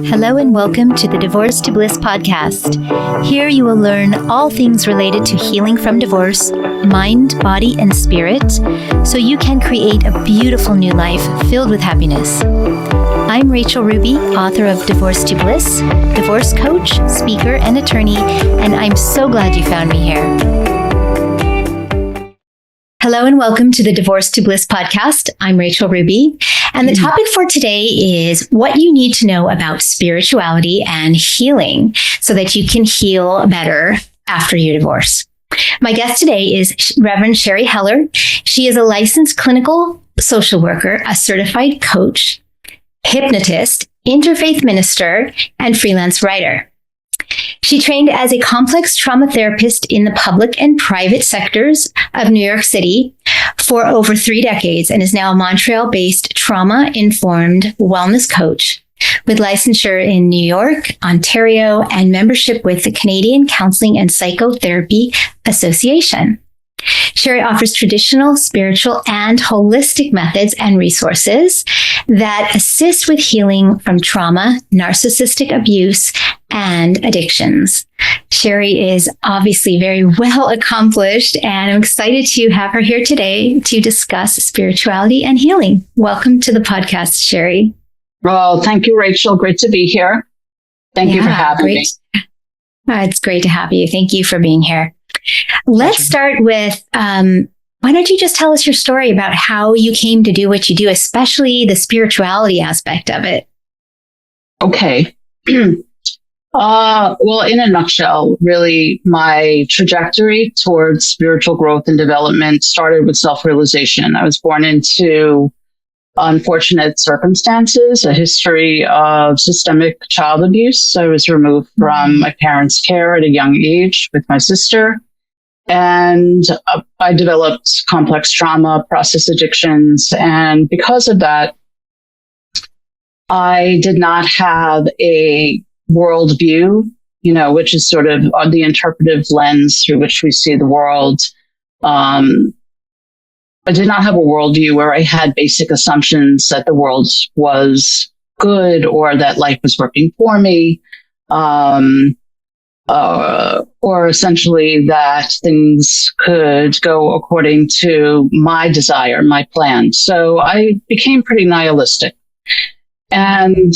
Hello and welcome to the Divorce to Bliss podcast. Here you will learn all things related to healing from divorce, mind, body, and spirit, so you can create a beautiful new life filled with happiness. I'm Rachel Ruby, author of Divorce to Bliss, divorce coach, speaker, and attorney, and I'm so glad you found me here. Hello and welcome to the Divorce to Bliss podcast. I'm Rachel Ruby, and the topic for today is what you need to know about spirituality and healing so that you can heal better after your divorce. My guest today is Reverend Sheri Heller. She is a licensed clinical social worker, a certified coach, hypnotist, interfaith minister, and freelance writer. She trained as a complex trauma therapist in the public and private sectors of New York City for over 3 decades and is now a Montreal-based trauma-informed wellness coach with licensure in New York, Ontario, and membership with the Canadian Counseling and Psychotherapy Association. Sheri offers traditional, spiritual, and holistic methods and resources that assist with healing from trauma, narcissistic abuse, and addictions. Sheri is obviously very well accomplished, and I'm excited to have her here today to discuss spirituality and healing. Welcome to the podcast, Sheri. Well, thank you, Rachel. Great to be here. Thank you for having me. It's great to have you. Thank you for being here. Let's start with, why don't you just tell us your story about how you came to do what you do, especially the spirituality aspect of it? Okay. Well, in a nutshell, really, my trajectory towards spiritual growth and development started with self-realization. I was born into unfortunate circumstances, a history of systemic child abuse. I was removed from my parents' care at a young age with my sister. And I developed complex trauma, process addictions. And because of that, I did not have a worldview, which is sort of the interpretive lens through which we see the world. I did not have a worldview where I had basic assumptions that the world was good or that life was working for me, or essentially that things could go according to my desire, my plan. So I became pretty nihilistic. And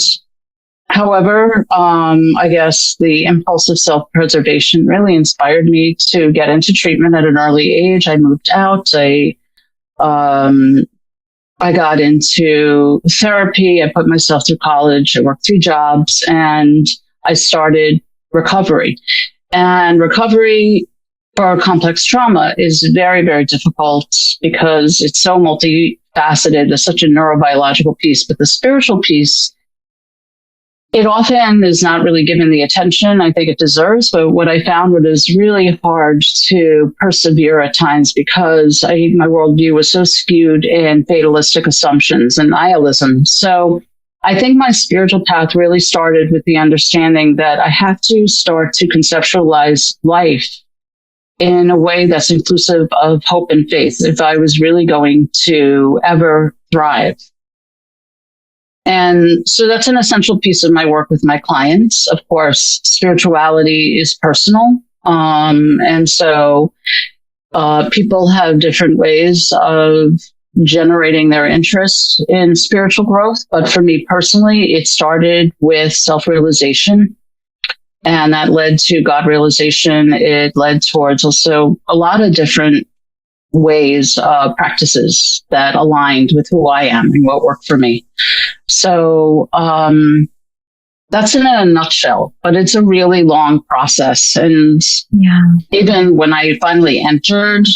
however, I guess the impulse of self-preservation really inspired me to get into treatment at an early age. I moved out. I got into therapy. I put myself through college. I worked 3 jobs, and I started recovery. And recovery for complex trauma is very, very difficult because it's so multifaceted. There's such a neurobiological piece, but the spiritual piece, it often is not really given the attention I think it deserves. But what I found was really hard to persevere at times because my worldview was so skewed in fatalistic assumptions and nihilism. So I think my spiritual path really started with the understanding that I have to start to conceptualize life in a way that's inclusive of hope and faith if I was really going to ever thrive. And so that's an essential piece of my work with my clients. Of course, spirituality is personal. And so people have different ways of generating their interest in spiritual growth. But for me personally, it started with self-realization. And that led to God realization. It led towards also a lot of different ways, practices that aligned with who I am and what worked for me. So that's in a nutshell, but it's a really long process. And even when I finally entered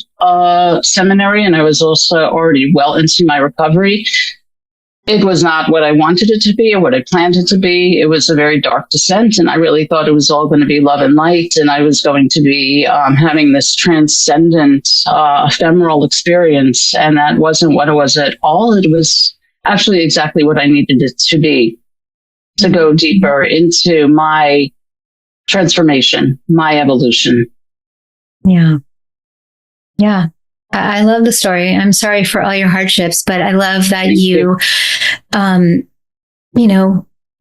seminary, and I was also already well into my recovery, it was not what I wanted it to be or what I planned it to be. It was a very dark descent, and I really thought it was all going to be love and light, and I was going to be having this transcendent, ephemeral experience, and that wasn't what it was at all. It was actually exactly what I needed it to be, to go deeper into my transformation, my evolution. Yeah. I love the story. I'm sorry for all your hardships, but I love that you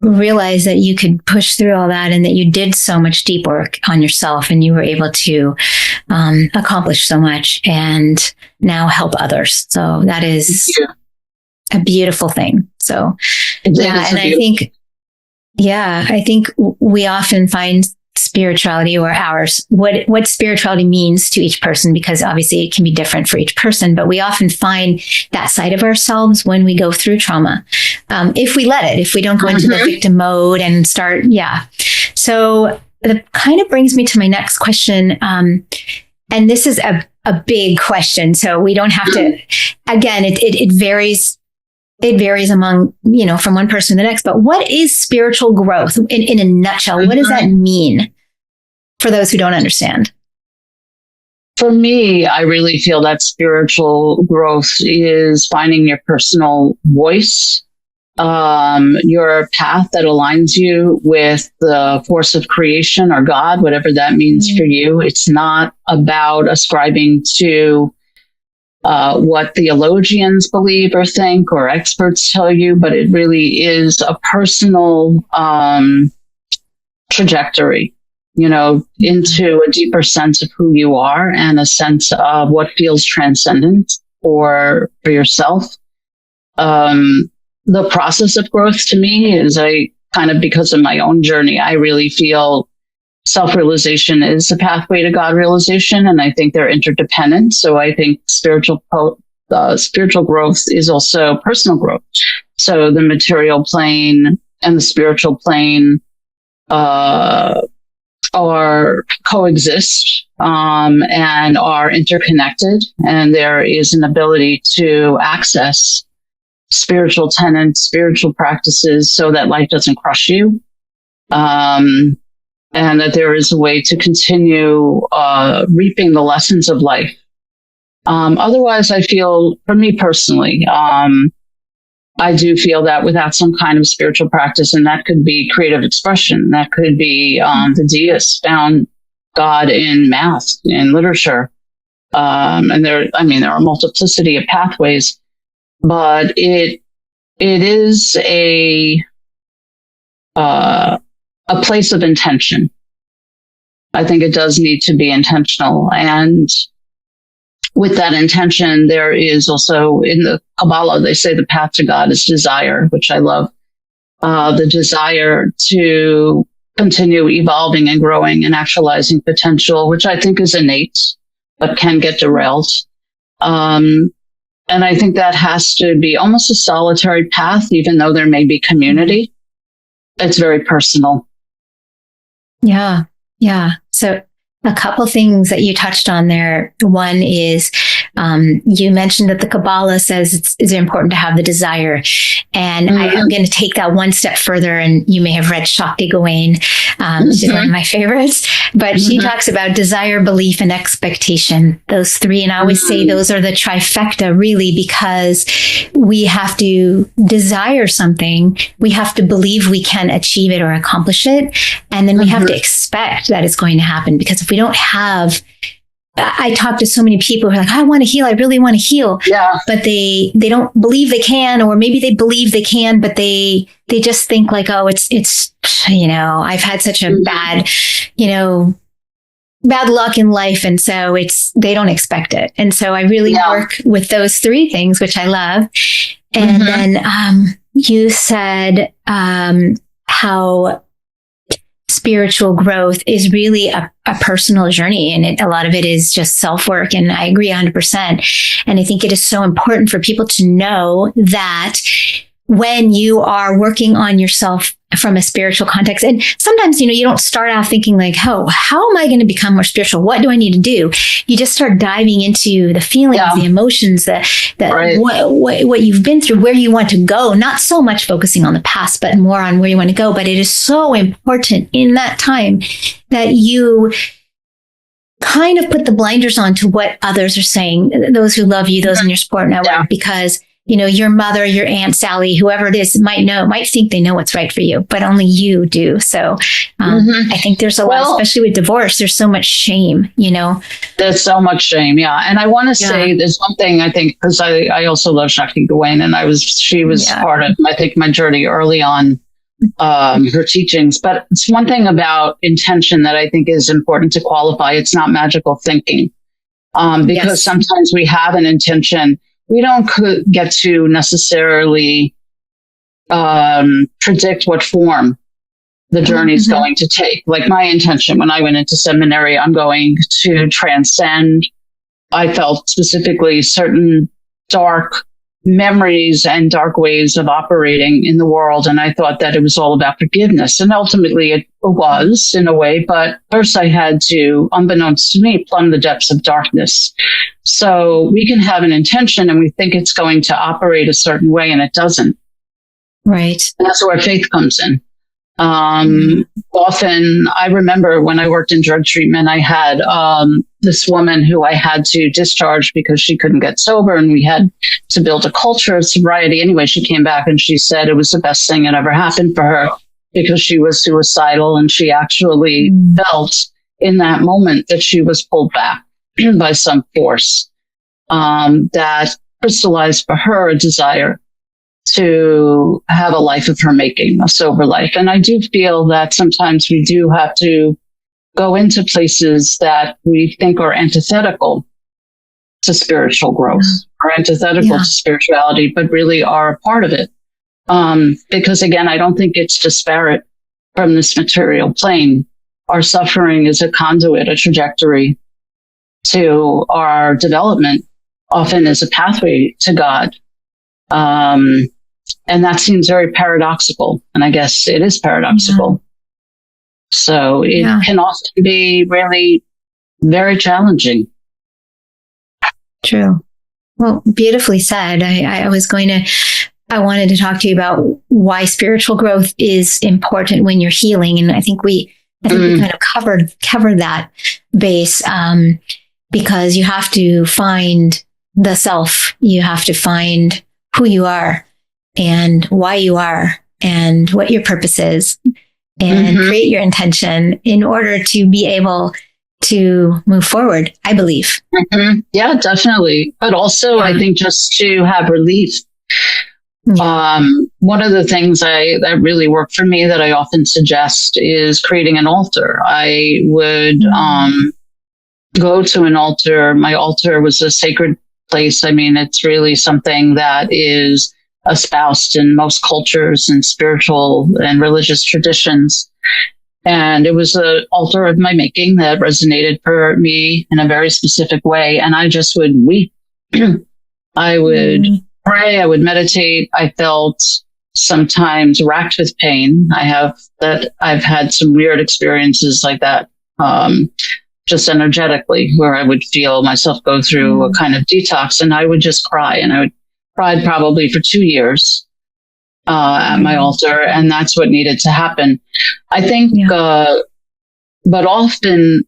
realize that you could push through all that and that you did so much deep work on yourself and you were able to accomplish so much and now help others. So that is a beautiful thing. So, I think we often find spirituality or what spirituality means to each person, because obviously it can be different for each person, but we often find that side of ourselves when we go through trauma. If we let it, if we don't go into the victim mode and start. So that kind of brings me to my next question. And this is a big question. So we don't have to, again, it varies. It varies among, from one person to the next, but what is spiritual growth in a nutshell? What does that mean for those who don't understand? For me, I really feel that spiritual growth is finding your personal voice, your path that aligns you with the force of creation or God, whatever that means for you. It's not about ascribing to what theologians believe or think or experts tell you, but it really is a personal trajectory, into a deeper sense of who you are and a sense of what feels transcendent for yourself. The process of growth to me is because of my own journey, I really feel self-realization is a pathway to God realization, and I think they're interdependent. So I think spiritual growth is also personal growth. So the material plane and the spiritual plane are coexist and are interconnected, and there is an ability to access spiritual tenets, spiritual practices, so that life doesn't crush you. And that there is a way to continue reaping the lessons of life. Otherwise, I feel, for me personally, I do feel that without some kind of spiritual practice, and that could be creative expression, that could be the deists found God in math, in literature, and there are a multiplicity of pathways, but it is a place of intention. I think it does need to be intentional. And with that intention, there is also, in the Kabbalah, they say the path to God is desire, which I love. The desire to continue evolving and growing and actualizing potential, which I think is innate, but can get derailed. And I think that has to be almost a solitary path, even though there may be community. It's very personal. Yeah. So a couple things that you touched on there. One is you mentioned that the Kabbalah says it's important to have the desire. And I'm going to take that one step further. And you may have read Shakti Gawain. She's one of my favorites. But she talks about desire, belief, and expectation. Those three. And I always say those are the trifecta, really, because we have to desire something. We have to believe we can achieve it or accomplish it. And then we have to expect that it's going to happen. Because if we don't have, I talk to so many people who are like, I want to heal. I really want to heal. Yeah. But they don't believe they can, or maybe they believe they can, but they just think like, oh, it's, I've had such a bad luck in life. And so they don't expect it. And so I really work with those three things, which I love. And then, you said, how spiritual growth is really a personal journey, and a lot of it is just self-work. And I agree 100%. And I think it is so important for people to know that when you are working on yourself from a spiritual context, and sometimes, you don't start off thinking like, oh, how am I going to become more spiritual? What do I need to do? You just start diving into the feelings, the emotions, what you've been through, where you want to go, not so much focusing on the past, but more on where you want to go. But it is so important in that time that you kind of put the blinders on to what others are saying, those who love you, those in your support network, because your mother, your Aunt Sally, whoever it is, might think they know what's right for you, but only you do. So I think there's a lot, especially with divorce, there's so much shame, There's so much shame. Yeah. And I want to say there's one thing I think, because I also love Shakti Gawain, and she was part of, I think, my journey early on her teachings. But it's one thing about intention that I think is important to qualify. It's not magical thinking. Because sometimes we have an intention. We don't get to necessarily predict what form the journey is going to take. Like my intention when I went into seminary, I'm going to transcend. I felt specifically certain dark memories and dark ways of operating in the world. And I thought that it was all about forgiveness. And ultimately it was in a way, but first I had to, unbeknownst to me, plumb the depths of darkness. So we can have an intention and we think it's going to operate a certain way and it doesn't. Right. And that's where faith comes in. Often I remember when I worked in drug treatment, I had this woman who I had to discharge because she couldn't get sober, and we had to build a culture of sobriety. Anyway, she came back and she said it was the best thing that ever happened for her because she was suicidal, and she actually felt in that moment that she was pulled back by some force that crystallized for her a desire to have a life of her making, a sober life. And I do feel that sometimes we do have to go into places that we think are antithetical to spiritual growth or antithetical to spirituality, but really are a part of it. Because again, I don't think it's disparate from this material plane. Our suffering is a conduit, a trajectory to our development, often is a pathway to God. And that seems very paradoxical. And I guess it is paradoxical. So it can often be really very challenging. True. Well, beautifully said. I wanted to talk to you about why spiritual growth is important when you're healing. And I think we kind of covered that base, because you have to find the self. You have to find who you are and why you are and what your purpose is, and create your intention in order to be able to move forward, I believe. Yeah, definitely. But also I think just to have relief. One of the things that really worked for me that I often suggest is creating an altar. I would go to an altar. My altar was a sacred place. I mean, it's really something that is espoused in most cultures and spiritual and religious traditions. And it was an altar of my making that resonated for me in a very specific way. And I just would weep. I would pray. I would meditate. I felt sometimes racked with pain. I've had some weird experiences like that, just energetically, where I would feel myself go through a kind of detox, and I would just cry, and I would cry probably for 2 years at my altar, and that's what needed to happen. I think, but often,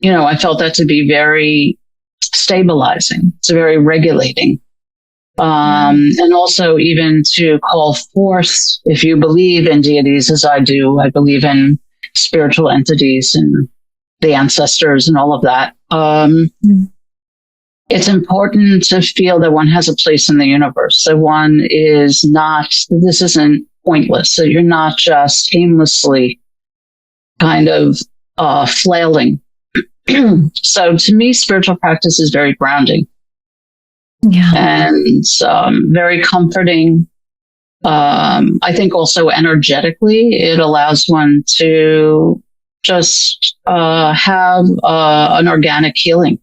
I felt that to be very stabilizing. It's very regulating. And also even to call forth, if you believe in deities as I do, I believe in spiritual entities and the ancestors and all of that. It's important to feel that one has a place in the universe, that this isn't pointless, that you're not just aimlessly kind of flailing. So to me, spiritual practice is very grounding. And very comforting. I think also energetically, it allows one to just have an organic healing.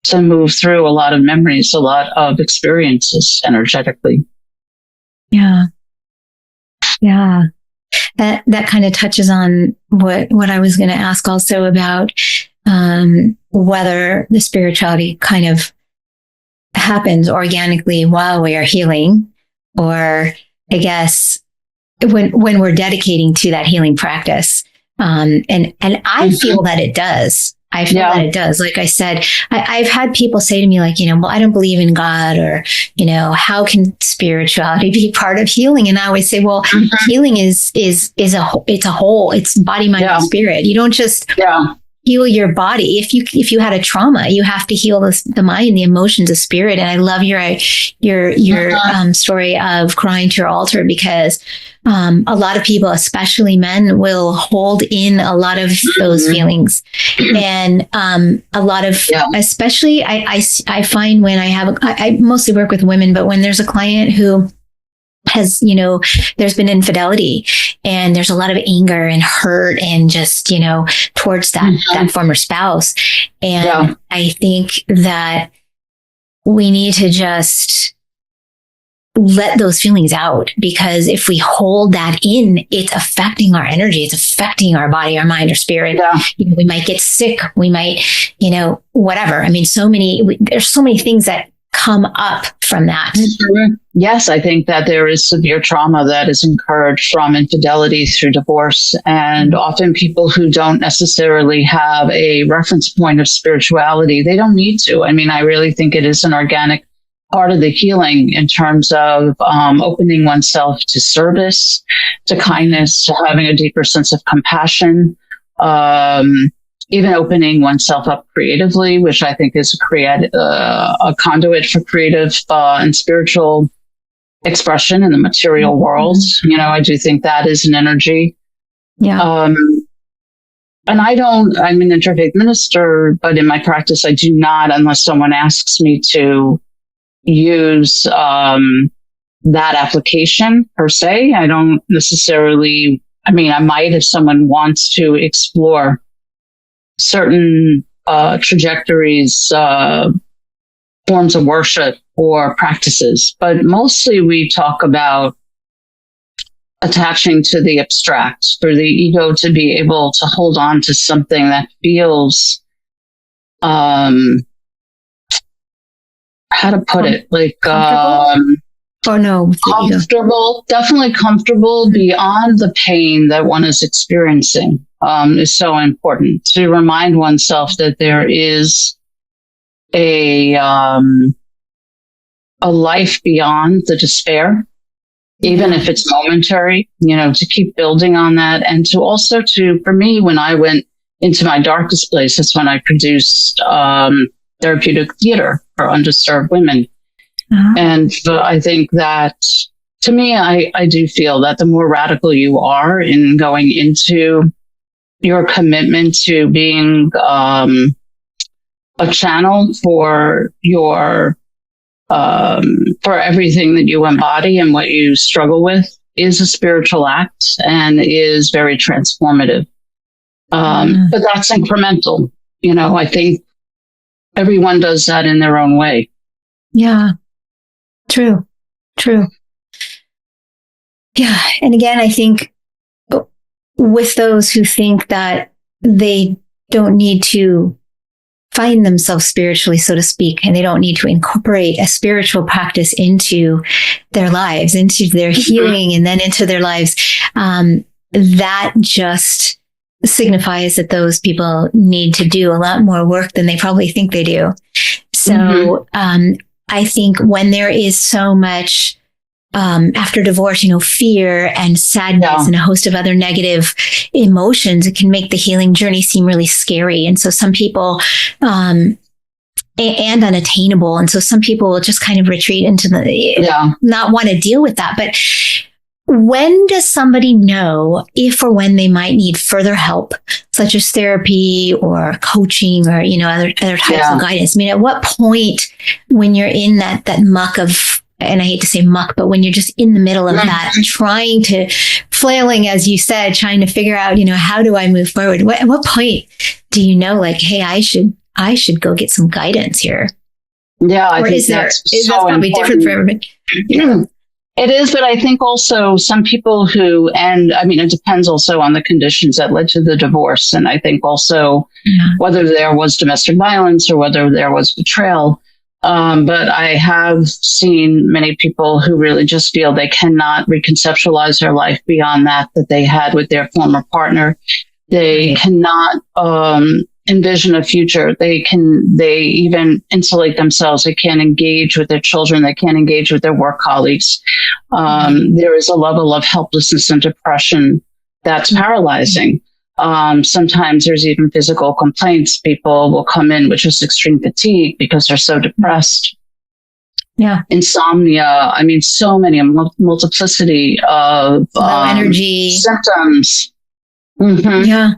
To move through a lot of memories, a lot of experiences energetically. That kind of touches on what I was going to ask also about whether the spirituality kind of happens organically while we are healing, or I guess when we're dedicating to that healing practice. And I feel that it does. I feel that it does. Like I said, I've had people say to me, like, well, I don't believe in God, or, how can spirituality be part of healing? And I always say, well, healing is a whole, it's body, mind, and spirit. You don't just, heal your body. If you had a trauma, you have to heal the mind, the emotions, the spirit. And I love your story of crying to your altar, because a lot of people, especially men, will hold in a lot of those feelings, and a lot of, especially I find when I mostly work with women, but when there's a client who has, there's been infidelity and there's a lot of anger and hurt and just, towards that former spouse. And I think that we need to just let those feelings out, because if we hold that in, it's affecting our energy. It's affecting our body, our mind, our spirit. Yeah. We might get sick. We might, whatever. I mean, there's so many things that come up from that. Mm-hmm. Yes, I think that there is severe trauma that is incurred from infidelity through divorce. And often people who don't necessarily have a reference point of spirituality, they don't need to. I mean, I really think it is an organic part of the healing in terms of opening oneself to service, to kindness, to having a deeper sense of compassion, even opening oneself up creatively, which I think is a conduit for creative and spiritual expression in the material world. I do think that is an energy. Yeah. And I'm an interfaith minister, but in my practice, I do not, unless someone asks me to, use that application per se. I don't necessarily, I might if someone wants to explore certain trajectories, forms of worship or practices, but mostly we talk about attaching to the abstract, for the ego to be able to hold on to something that feels, how to put it, like, comfortable, definitely comfortable beyond the pain that one is experiencing, is so important to remind oneself that there is a life beyond the despair, even if it's momentary, to keep building on that. And to also for me, when I went into my darkest place, that's when I produced, therapeutic theater for underserved women. And I think that, to me, I do feel that the more radical you are in going into your commitment to being a channel for your for everything that you embody and what you struggle with, is a spiritual act and is very transformative. But that's incremental. I think everyone does that in their own way. Yeah. True. Yeah. And again, I think with those who think that they don't need to find themselves spiritually, so to speak, and they don't need to incorporate a spiritual practice into their lives, into their healing, and then into their lives, that just signifies that those people need to do a lot more work than they probably think they do. So I think when there is so much after divorce, fear and sadness and a host of other negative emotions, it can make the healing journey seem really scary. And so some people, and unattainable. And so some people will just kind of retreat into not want to deal with that. But when does somebody know if or when they might need further help, such as therapy or coaching or, other types of guidance? At what point, when you're in that muck of, and I hate to say muck, but when you're just in the middle of that, flailing, as you said, trying to figure out, how do I move forward? At what point do you know, like, hey, I should go get some guidance here? Yeah, I think that's probably different for everybody. It is, but I think also some people it depends also on the conditions that led to the divorce. And I think also whether there was domestic violence or whether there was betrayal. But I have seen many people who really just feel they cannot reconceptualize their life beyond that they had with their former partner. They cannot envision a future. They even insulate themselves. They can't engage with their children. They can't engage with their work colleagues. There is a level of helplessness and depression that's paralyzing. Sometimes there's even physical complaints. People will come in with just extreme fatigue because they're so depressed. Yeah. Insomnia. I mean, so many, multiplicity of low energy symptoms. Mm-hmm. Yeah.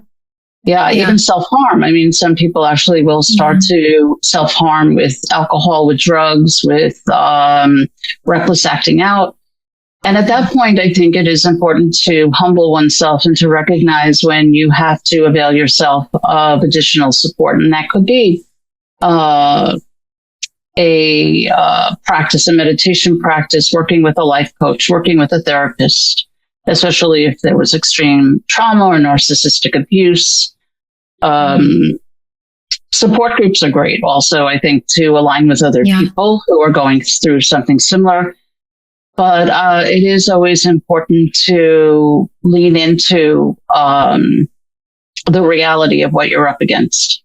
Yeah, even self-harm. I mean, some people actually will start to self-harm with alcohol, with drugs, with reckless acting out. And at that point, I think it is important to humble oneself and to recognize when you have to avail yourself of additional support. And that could be a practice, a meditation practice, working with a life coach, working with a therapist, especially if there was extreme trauma or narcissistic abuse. Support groups are great also, I think, to align with other people who are going through something similar. But it is always important to lean into the reality of what you're up against,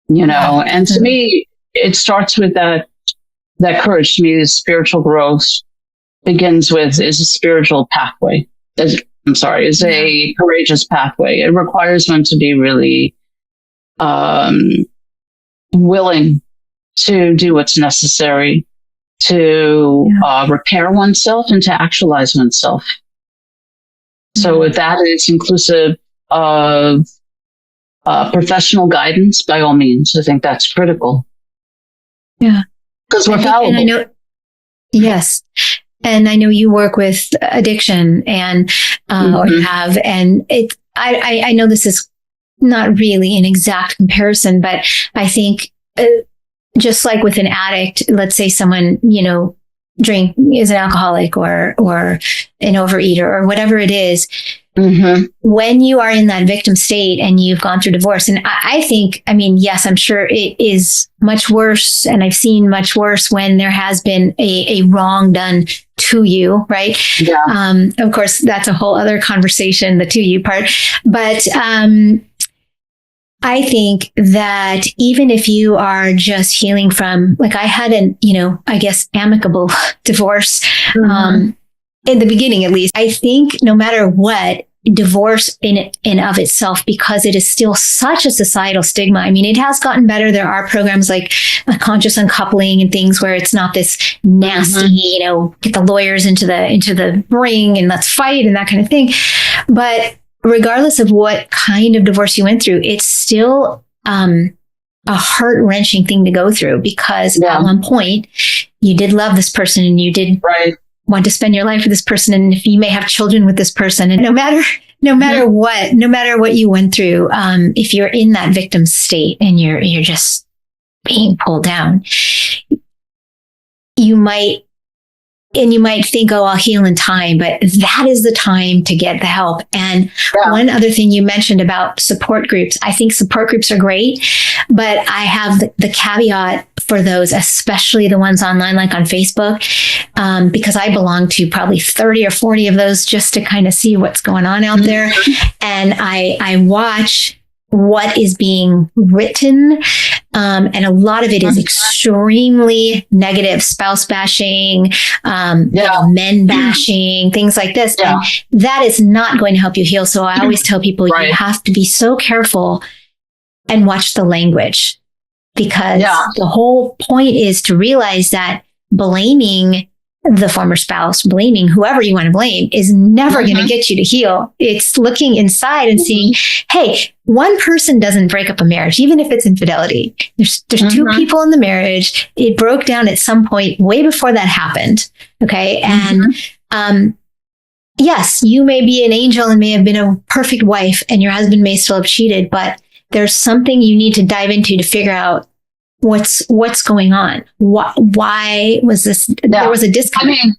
you know. And to me, it starts with that courage. To me, the spiritual growth begins with is a spiritual pathway. Is a courageous pathway. It requires one to be really willing to do what's necessary to repair oneself and to actualize oneself. So that is inclusive of professional guidance, by all means. I think that's critical. Yeah. Because we're fallible. And I know, yes. And I know you work with addiction and, or you have, and I know this is not really an exact comparison, but I think, just like with an addict, let's say someone, you know, is an alcoholic or an overeater or whatever it is, when you are in that victim state and you've gone through divorce, and I think, I mean, yes, I'm sure it is much worse, and I've seen much worse when there has been a wrong done to you, right? Yeah. Of course, that's a whole other conversation, the to you part. But I think that even if you are just healing from, like I had an, you know, I guess amicable divorce, in the beginning, at least, I think no matter what, divorce in and of itself, because it is still such a societal stigma. I mean, it has gotten better. There are programs like conscious uncoupling and things where it's not this nasty, you know, get the lawyers into the ring and let's fight and that kind of thing. But regardless of what kind of divorce you went through, it's still a heart-wrenching thing to go through, because at one point you did love this person and you did want to spend your life with this person, and if you may have children with this person, and no matter what you went through, if you're in that victim state and you're just being pulled down, you might think, oh, I'll heal in time, but that is the time to get the help. And one other thing you mentioned about support groups, I think support groups are great, but I have the caveat for those, especially the ones online, like on Facebook, because I belong to probably 30 or 40 of those just to kind of see what's going on out there. And I watch what is being written. And a lot of it is extremely negative, spouse bashing, men bashing, things like this. And that is not going to help you heal. So I always tell people you have to be so careful and watch the language, because the whole point is to realize that blaming the former spouse, blaming whoever you want to blame, is never going to get you to heal. It's looking inside and seeing, hey, one person doesn't break up a marriage, even if it's infidelity. There's two people in the marriage. It broke down at some point way before that happened. Okay. And, yes, you may be an angel and may have been a perfect wife, and your husband may still have cheated, but there's something you need to dive into to figure out what's going on. Why was this? There was a disconnect. I mean,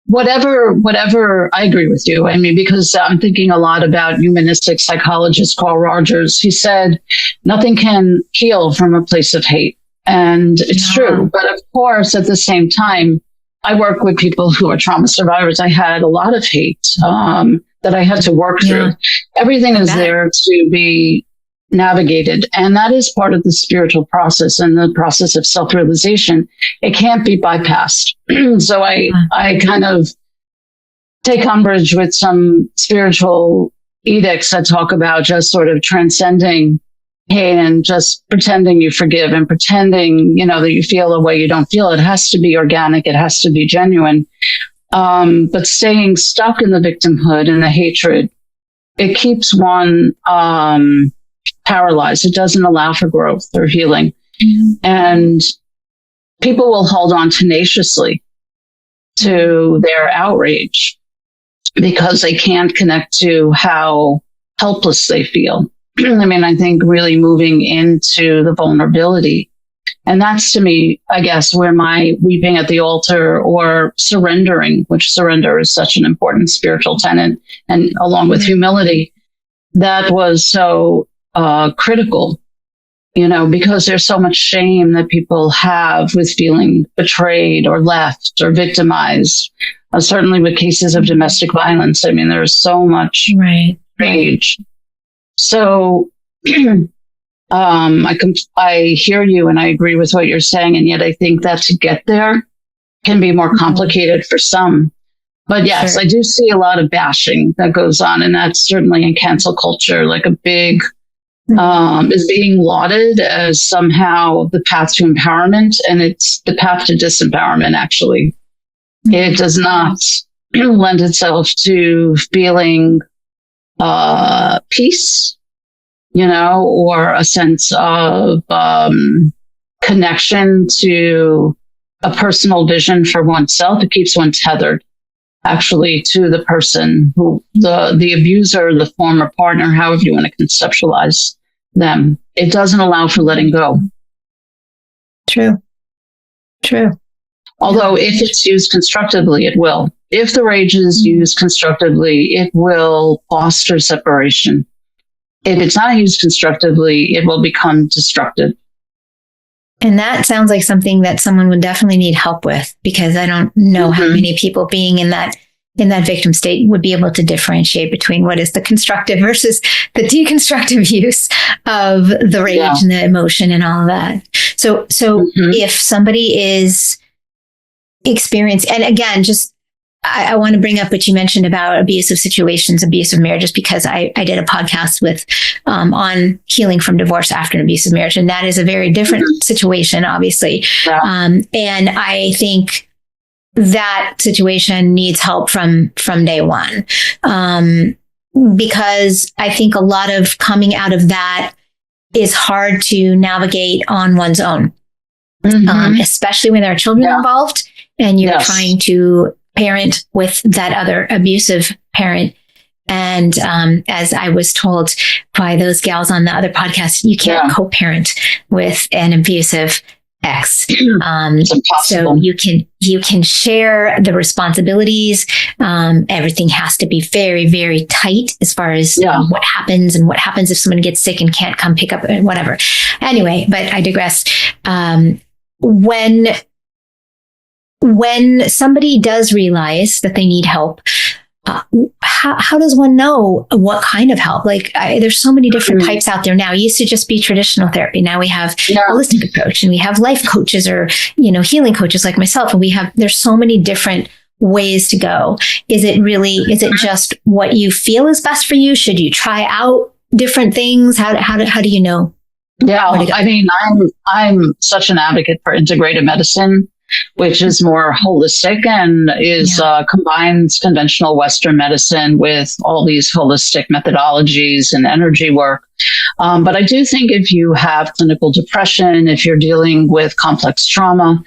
whatever. I agree with you. I mean, because I'm thinking a lot about humanistic psychologist Carl Rogers. He said nothing can heal from a place of hate, and it's true. But of course, at the same time, I work with people who are trauma survivors. I had a lot of hate that I had to work through. Everything is there to be navigated, and that is part of the spiritual process and the process of self-realization. It can't be bypassed. So I kind of take umbrage with some spiritual edicts that talk about just sort of transcending pain and just pretending you forgive and pretending, that you feel the way you don't feel. It has to be organic. It has to be genuine. But staying stuck in the victimhood and the hatred, it keeps one paralyzed. It doesn't allow for growth or healing. Mm-hmm. And people will hold on tenaciously to their outrage because they can't connect to how helpless they feel. I mean, I think really moving into the vulnerability. And that's, to me, I guess, where my weeping at the altar or surrendering, which surrender is such an important spiritual tenet, and along with humility, that was so critical, because there's so much shame that people have with feeling betrayed or left or victimized. Certainly with cases of domestic violence. I mean, there's so much rage. So I hear you and I agree with what you're saying. And yet I think that to get there can be more complicated for some. But yes, sure. I do see a lot of bashing that goes on. And that's certainly in cancel culture, like a big, is being lauded as somehow the path to empowerment. And it's the path to disempowerment, actually. It does not lend itself to feeling peace, or a sense of connection to a personal vision for oneself. It keeps one tethered, actually, to the person who, the abuser, the former partner, however you want to conceptualize them. It doesn't allow for letting go. True. Although if it's used constructively, it will. If the rage is used constructively, it will foster separation. If it's not used constructively, it will become destructive. And that sounds like something that someone would definitely need help with, because I don't know how many people being in that victim state would be able to differentiate between what is the constructive versus the deconstructive use of the rage and the emotion and all of that. So if somebody is experiencing, and again, just I want to bring up what you mentioned about abusive situations, abusive marriages, because I did a podcast with on healing from divorce after an abusive marriage, and that is a very different situation, obviously. Yeah. And I think that situation needs help from day one, because I think a lot of coming out of that is hard to navigate on one's own, especially when there are children involved and you're trying to parent with that other abusive parent. And as I was told by those gals on the other podcast, you can't co-parent with an abusive ex. It's impossible. So you can share the responsibilities. Everything has to be very, very tight as far as what happens and what happens if someone gets sick and can't come pick up whatever. Anyway, but I digress. When somebody does realize that they need help, how does one know what kind of help? Like, there's so many different types out there now. It used to just be traditional therapy. Now we have holistic approach, and we have life coaches or, healing coaches like myself. And there's so many different ways to go. Is it just what you feel is best for you? Should you try out different things? How do you know? Yeah. I mean, I'm such an advocate for integrative medicine, which is more holistic and combines conventional Western medicine with all these holistic methodologies and energy work. But I do think if you have clinical depression, if you're dealing with complex trauma,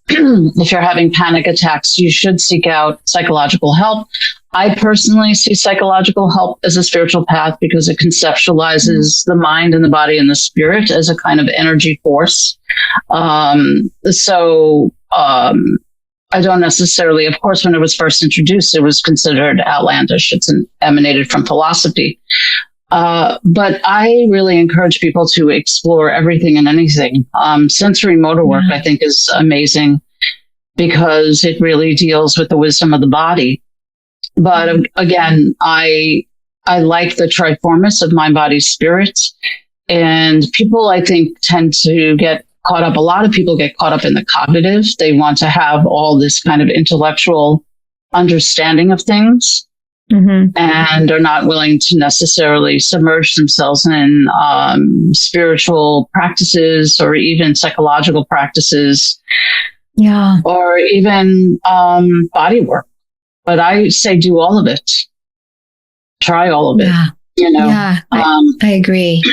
if you're having panic attacks, you should seek out psychological help. I personally see psychological help as a spiritual path because it conceptualizes the mind and the body and the spirit as a kind of energy force. I don't necessarily, of course, when it was first introduced, it was considered outlandish. It's emanated from philosophy. But I really encourage people to explore everything and anything. Sensory motor work, I think, is amazing because it really deals with the wisdom of the body. But again, I like the triformis of mind, body, spirit. And people, I think, tend to get caught up. A lot of people get caught up in the cognitive. They want to have all this kind of intellectual understanding of things. and are not willing to necessarily submerge themselves in spiritual practices or even psychological practices, or even body work. But I say do all of it. Try all of it. I agree.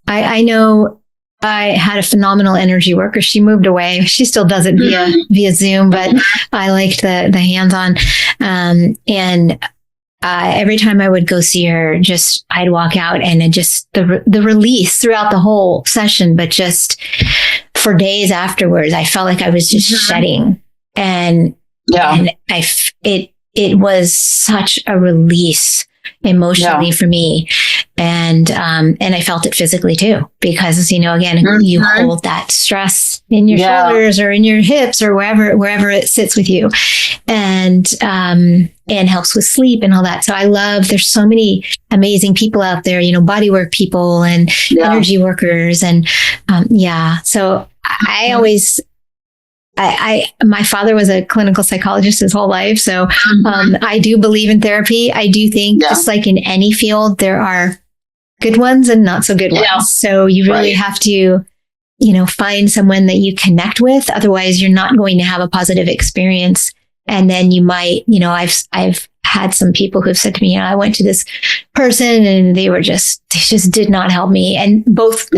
I know I had a phenomenal energy worker. She moved away. She still does it via Zoom, but I liked the hands-on. And every time I would go see her, I'd walk out and it just the release throughout the whole session, but just for days afterwards, I felt like I was just shedding, and it was such a release emotionally for me. And I felt it physically too, because, again, you hold that stress in your shoulders or in your hips or wherever it sits with you, and helps with sleep and all that. So there's so many amazing people out there, bodywork people and energy workers. And, so I always, my father was a clinical psychologist his whole life. So, I do believe in therapy. I do think just like in any field, there are good ones and not so good ones. So you really have to, find someone that you connect with. Otherwise you're not going to have a positive experience. And then you might, I've had some people who've said to me, I went to this person and they just did not help me. And both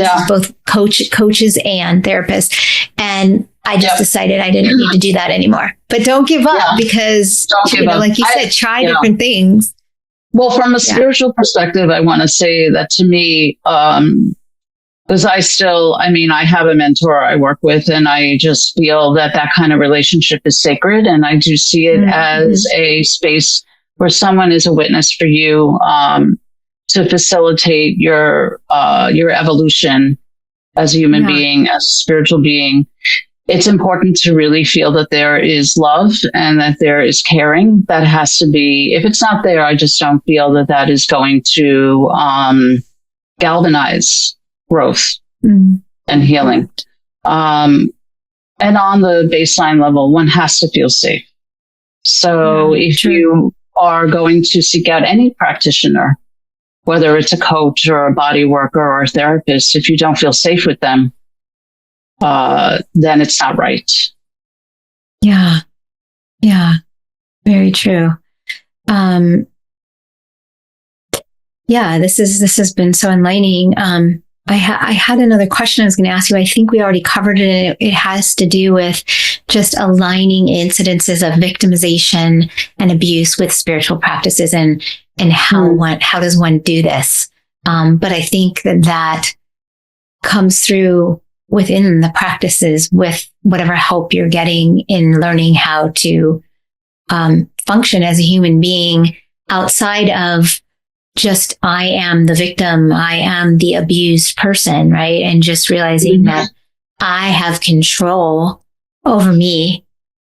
coaches and therapists. And I just decided I didn't need to do that anymore. But don't give up, because, like you said, try different things. Well, from a spiritual perspective, I want to say that to me, because I have a mentor I work with, and I just feel that kind of relationship is sacred. And I do see it as a space where someone is a witness for you, to facilitate your evolution as a human being, as a spiritual being. It's important to really feel that there is love and that there is caring. That has to be, if it's not there, I just don't feel that is going to galvanize growth and healing. And on the baseline level, one has to feel safe. So if you are going to seek out any practitioner, whether it's a coach or a body worker or a therapist, if you don't feel safe with them, then it's not right. Yeah. Very true. This has been so enlightening. I had another question I was going to ask you. I think we already covered it. It has to do with just aligning incidences of victimization and abuse with spiritual practices, and how does one do this? But I think that comes through within the practices with whatever help you're getting in learning how to function as a human being outside of just, I am the victim, I am the abused person, right? And just realizing that I have control over me,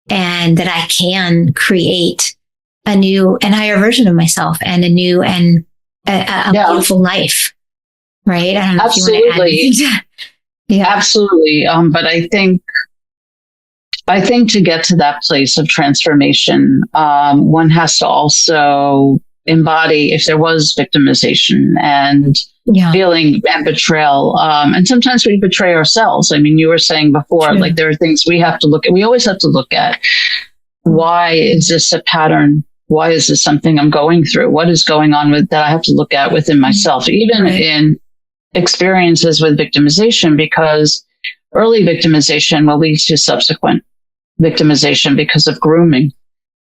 and that I can create a new and higher version of myself, and a new and a beautiful life, right? I don't know if you want to add anything to that. Absolutely. But I think to get to that place of transformation, one has to also embody if there was victimization and feeling and betrayal. And sometimes we betray ourselves. I mean, you were saying before, like there are things we have to look at. We always have to look at, why is this a pattern? Why is this something I'm going through? What is going on with that I have to look at within myself, even in experiences with victimization, because early victimization will lead to subsequent victimization because of grooming.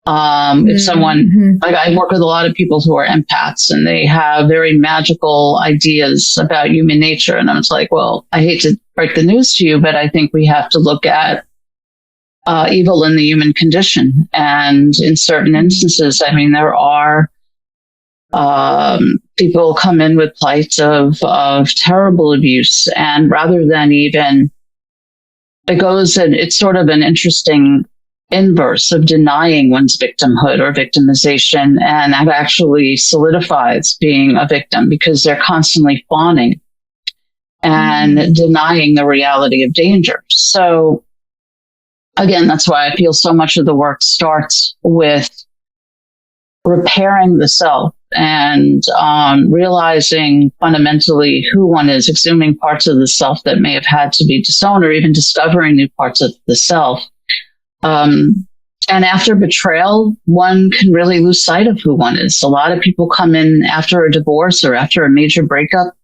If someone, like I work with a lot of people who are empaths, and they have very magical ideas about human nature. And I was like, well, I hate to break the news to you, but I think we have to look at evil in the human condition. And in certain instances, I mean, there are people come in with plights of terrible abuse, and rather than even, it's sort of an interesting inverse of denying one's victimhood or victimization, and that actually solidifies being a victim, because they're constantly fawning and denying the reality of danger. So again, that's why I feel so much of the work starts with repairing the self and realizing fundamentally who one is, exhuming parts of the self that may have had to be disowned, or even discovering new parts of the self. And after betrayal, one can really lose sight of who one is. A lot of people come in after a divorce or after a major breakup,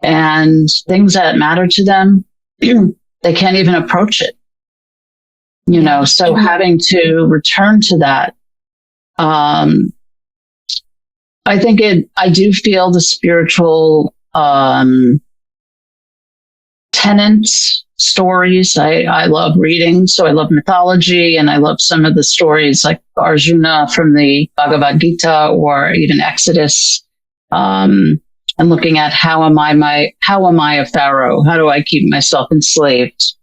and things that matter to them, they can't even approach it. So having to return to that, I do feel the spiritual tenets, stories. I love reading, so I love mythology, and I love some of the stories like Arjuna from the Bhagavad Gita, or even Exodus, and looking at how am I a pharaoh? How do I keep myself enslaved?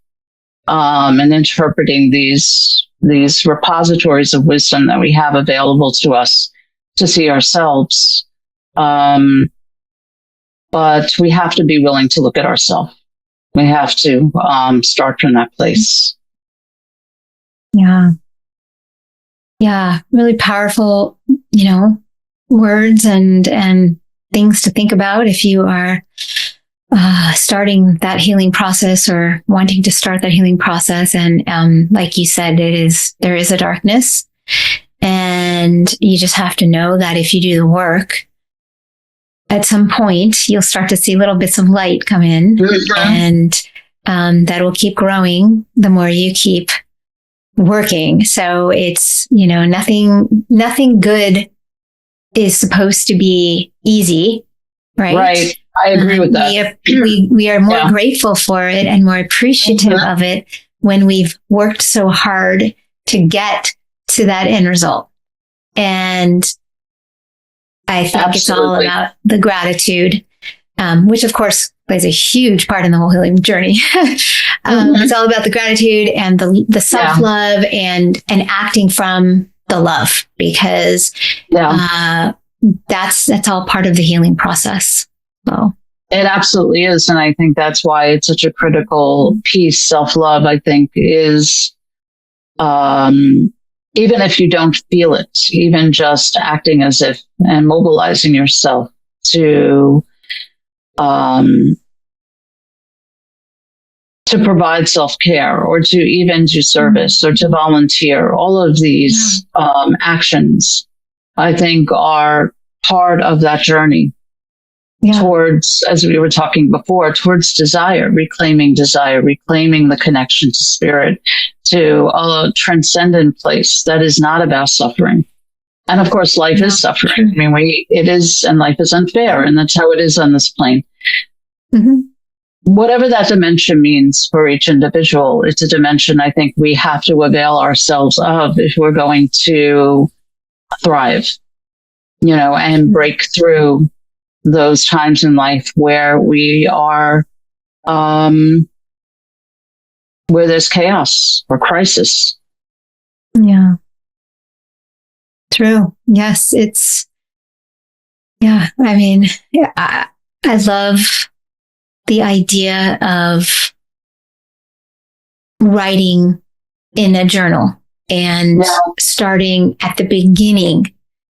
And interpreting these repositories of wisdom that we have available to us to see ourselves. But we have to be willing to look at ourselves. We have to start from that place. Yeah. Yeah. Really powerful, words and things to think about if you are starting that healing process or wanting to start that healing process. And like you said, there is a darkness, and you just have to know that if you do the work, at some point you'll start to see little bits of light come in, and that will keep growing the more you keep working. So it's, nothing good is supposed to be easy, right? Right. I agree with that. We are more grateful for it and more appreciative of it when we've worked so hard to get to that end result. And I think it's all about the gratitude, which of course plays a huge part in the whole healing journey. It's all about the gratitude and the self-love and acting from the love, because that's all part of the healing process. So it absolutely is. And I think that's why it's such a critical piece. Self-love, I think, is, even if you don't feel it, even just acting as if and mobilizing yourself to provide self-care, or to even do service, or to volunteer. All of these actions, I think, are part of that journey towards, as we were talking before, towards reclaiming the connection to spirit, to a transcendent place that is not about suffering. And of course, life is suffering. I mean, it is, and life is unfair, and that's how it is on this plane. Mm-hmm. Whatever that dimension means for each individual, it's a dimension I think we have to avail ourselves of if we're going to thrive, and break through those times in life where we are, where there's chaos or crisis. Yeah. True. Yes. I mean, I love the idea of writing in a journal and starting at the beginning,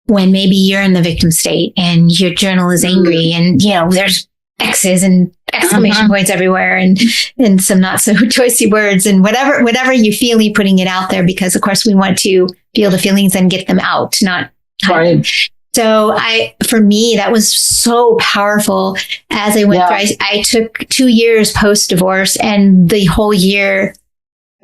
when maybe you're in the victim state and your journal is angry, and there's X's and exclamation points everywhere, and some not so choicey words, and whatever you feel, you're putting it out there, because of course we want to feel the feelings and get them out, not hide them. So for me, that was so powerful as I went through. I took 2 years post-divorce, and the whole year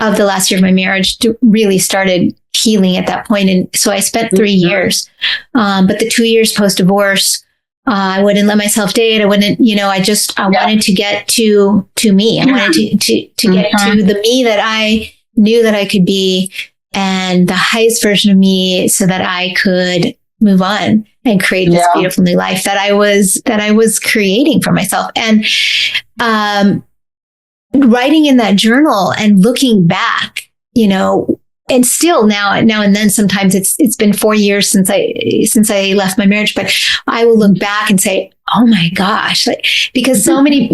of the last year of my marriage really started healing at that point. And so I spent 3 years. But the 2 years post-divorce, I wouldn't let myself date. I wouldn't, I wanted to get to me. I wanted to get to the me that I knew that I could be, and the highest version of me, so that I could move on and create this beautiful new life that I was creating for myself. And writing in that journal and looking back, and still now and then, sometimes it's been 4 years since I left my marriage, but I will look back and say, oh my gosh, like, because so many,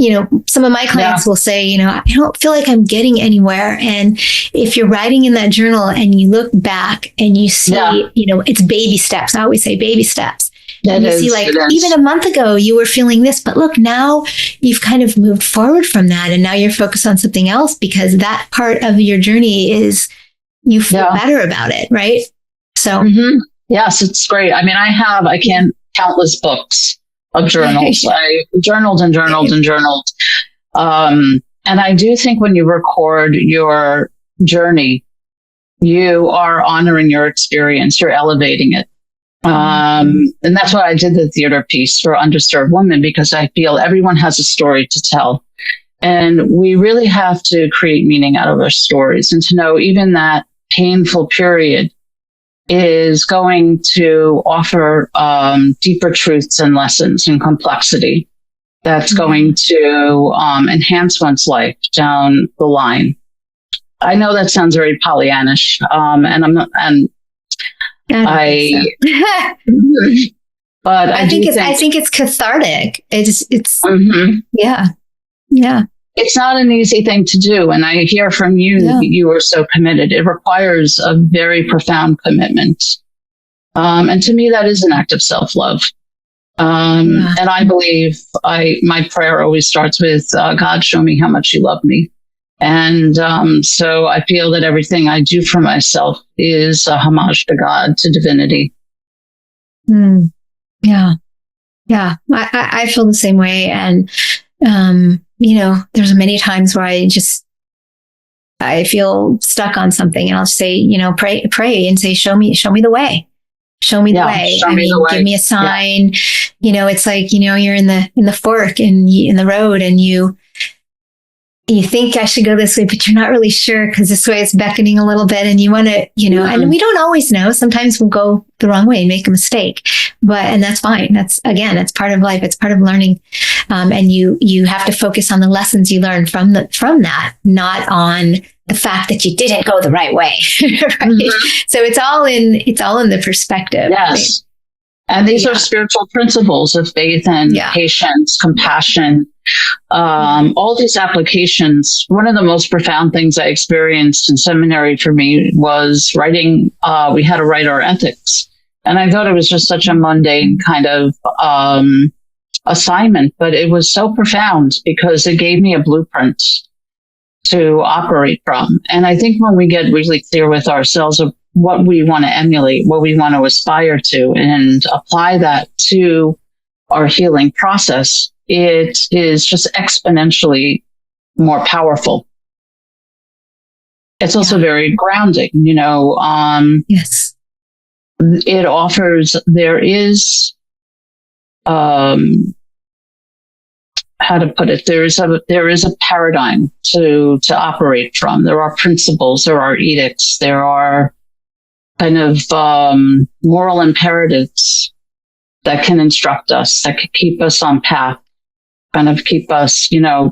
some of my clients will say, I don't feel like I'm getting anywhere. And if you're writing in that journal and you look back and you see, it's baby steps. I always say baby steps. And you see, like, even a month ago, you were feeling this, but look, now you've kind of moved forward from that. And now you're focused on something else because that part of your journey is, you feel better about it, right? So, yes, it's great. I mean, I can't countless books of journals. I journaled and journaled and journaled. And I do think when you record your journey, you are honoring your experience, you're elevating it. And that's why I did the theater piece for underserved women, because I feel everyone has a story to tell. And we really have to create meaning out of our stories, and to know even that painful period is going to offer deeper truths and lessons and complexity that's going to enhance one's life down the line. I know that sounds very Pollyannish, and I'm not, and but I think it's cathartic. It's It's not an easy thing to do. And I hear from you that you are so committed. It requires a very profound commitment. And to me, that is an act of self-love. And I believe my prayer always starts with, God, show me how much you love me. And so I feel that everything I do for myself is a homage to God, to divinity. Yeah. I feel the same way. And, there's many times where I feel stuck on something, and I'll say, pray and say, show me the way. Show me the way. Give me a sign. It's like, you're in the fork in the road, and you think I should go this way, but you're not really sure because this way is beckoning a little bit, and you want to, and we don't always know. Sometimes we'll go the wrong way and make a mistake, and that's fine. That's part of life. It's part of learning. And you have to focus on the lessons you learn from that, not on the fact that you didn't go the right way. Right? So it's all in the perspective. Yes. Right? And these are spiritual principles of faith and patience, compassion, all these applications. One of the most profound things I experienced in seminary for me was writing. We had to write our ethics. And I thought it was just such a mundane kind of assignment, but it was so profound because it gave me a blueprint to operate from. And I think when we get really clear with ourselves of what we want to emulate, what we want to aspire to, and apply that to our healing process, it is just exponentially more powerful. It's also very grounding, Yes. It offers, there is, how to put it, there is a paradigm to operate from. There are principles, there are edicts, there are kind of moral imperatives that can instruct us, that can keep us on path, kind of keep us,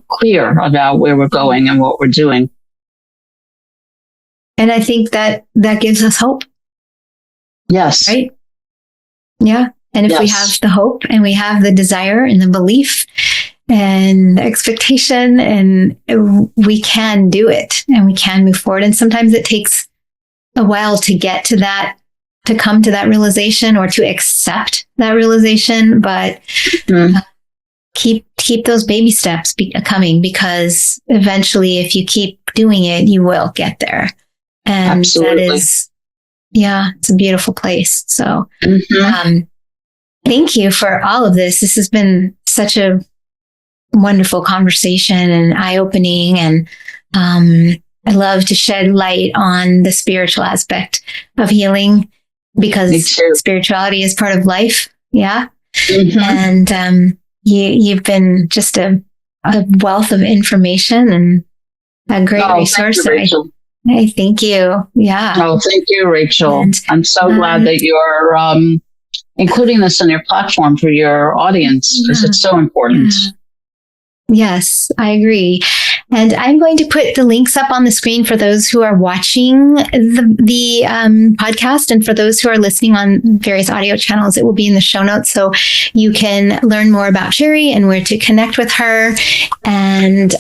clear about where we're going and what we're doing. And I think that gives us hope. Yes. Right? Yeah. And if we have the hope and we have the desire and the belief and the expectation, and we can do it and we can move forward. And sometimes it takes a while to get to that, to come to that realization or to accept that realization. But keep those baby steps coming, because eventually if you keep doing it, you will get there. And absolutely. That is, it's a beautiful place. So thank you for all of this. This has been such a wonderful conversation and eye-opening. And I love to shed light on the spiritual aspect of healing, because spirituality is part of life. Yeah. And you've been just a wealth of information and a great resource. Hey, thank you. Yeah. Oh, thank you, Rachel. And I'm so glad that you're including this on your platform for your audience, because it's so important. Yes, I agree. And I'm going to put the links up on the screen for those who are watching the podcast, and for those who are listening on various audio channels, it will be in the show notes. So you can learn more about Sheri and where to connect with her. And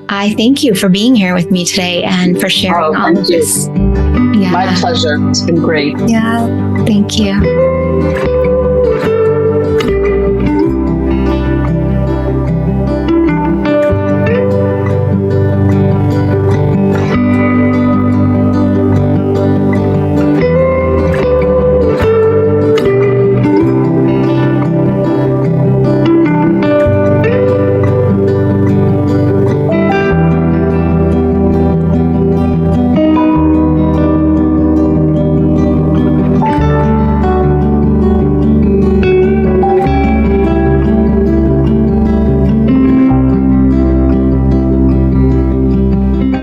I thank you for being here with me today and for sharing all of this. Yeah. My pleasure. It's been great. Yeah, thank you.